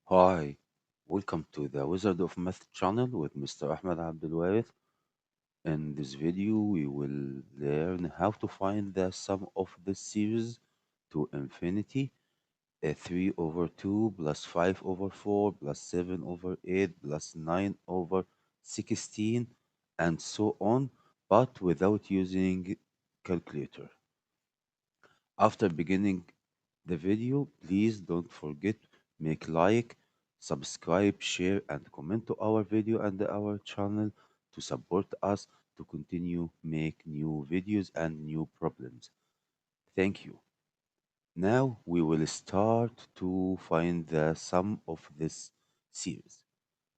Hi, welcome to the Wizard of Math channel with Mr. Ahmed Abdelwarith. In this video, we will learn how to find the sum of this series to infinity, 3 over 2 plus 5 over 4 plus 7 over 8 plus 9 over 16 and so on, but without using calculator. After beginning the video, please don't forget make like, subscribe, share, and comment to our video and our channel to support us to continue make new videos and new problems. Thank you. Now we will start to find the sum of this series.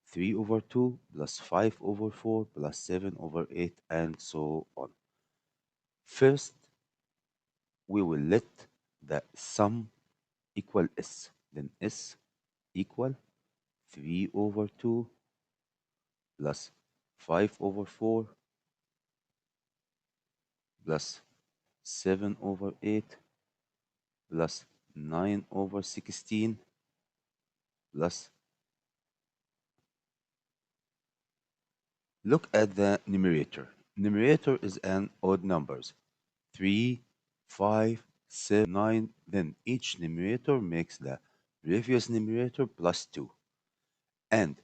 3 over 2 plus 5 over 4 plus 7 over 8 and so on. First, we will let the sum equal s. Then s equal 3 over 2 plus 5 over 4 plus 7 over 8 plus 9 over 16 plus. Look at the numerator. Numerator is an odd numbers. 3, 5, 7, 9. Then each numerator makes the previous numerator plus 2. And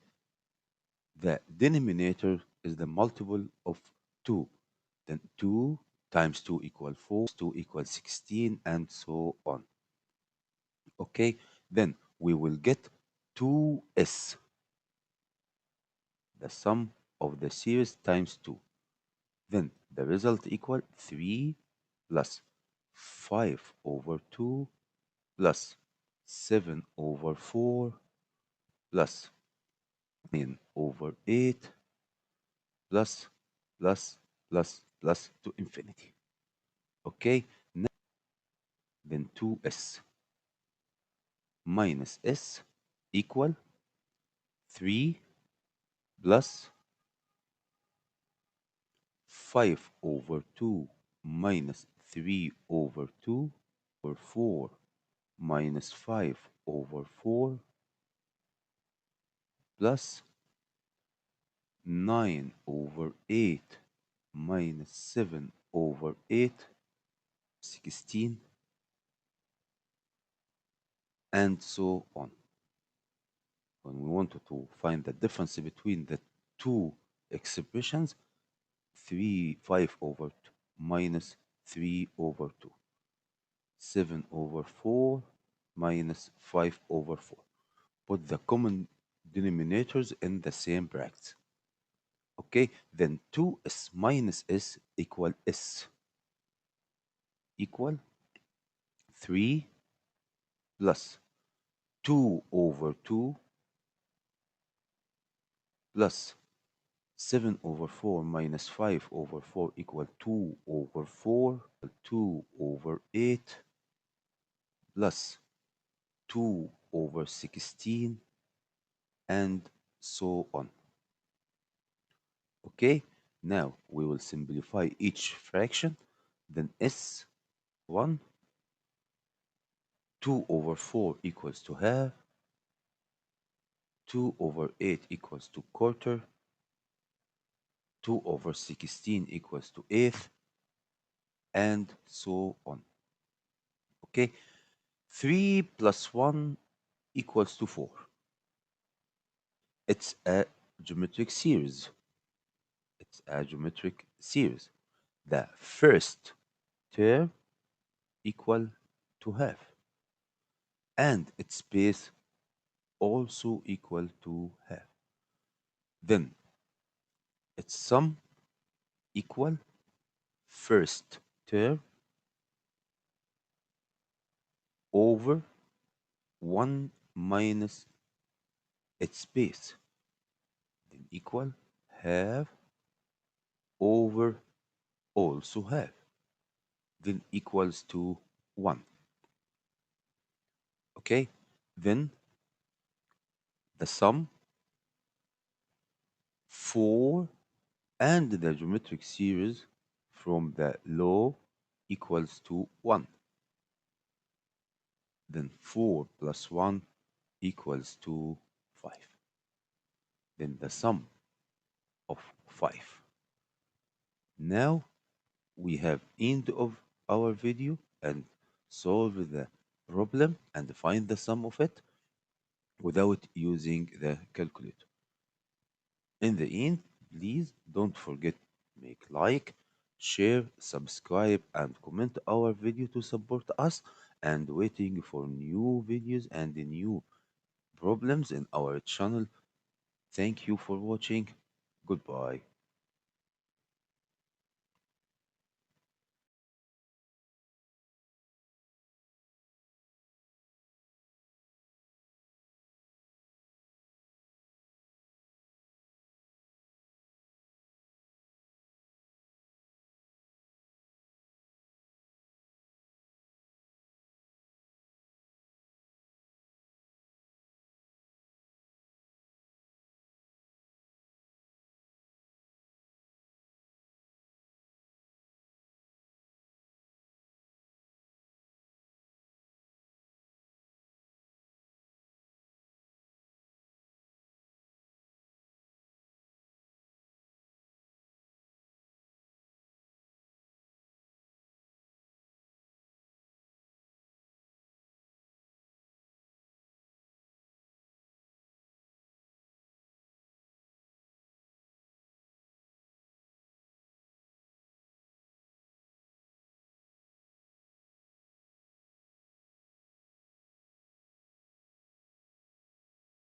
the denominator is the multiple of 2. Then 2 times 2 equals 4, 2 equals 16, and so on. Okay, then we will get 2s, the sum of the series times 2. Then the result equal 3 plus 5 over 2 plus 7 over 4 plus 9 over 8 plus plus to infinity. Okay, now then 2s minus s equal 3 plus 5 over 2 minus 3 over 2 or 4 minus 5 over 4 plus 9 over 8 minus 7 over 8, 16, and so on. When we wanted to find the difference between the two expressions, 5 over 2 minus 3 over 2, 7 over 4 minus 5 over 4. Put the common denominators in the same brackets. Okay, then 2s minus s equal s equal 3 plus 2 over 2 plus 7 over 4 minus 5 over 4 equal 2 over 4, 2 over 8 plus 2 over 16, and so on. Okay, now we will simplify each fraction. Then s1, 2 over 4 equals to half, 2 over 8 equals to quarter, 2 over 16 equals to eighth, and so on. Okay, 3 plus 1 equals to 4. It's a geometric series. It's a geometric series. The first term equal to half, and its base also equal to half. Then its sum equal first term over 1 minus its base, then equal half over also half, then equals to 1. Okay, then the sum 4 and the geometric series from the law equals to 1. Then 4 plus 1 equals to 5. Then the sum of 5. Now we have end of our video and solve the problem and find the sum of it without using the calculator. In the end, please don't forget make like, share, subscribe and comment our video to support us and waiting for new videos and new problems in our channel. Thank you for watching. Goodbye.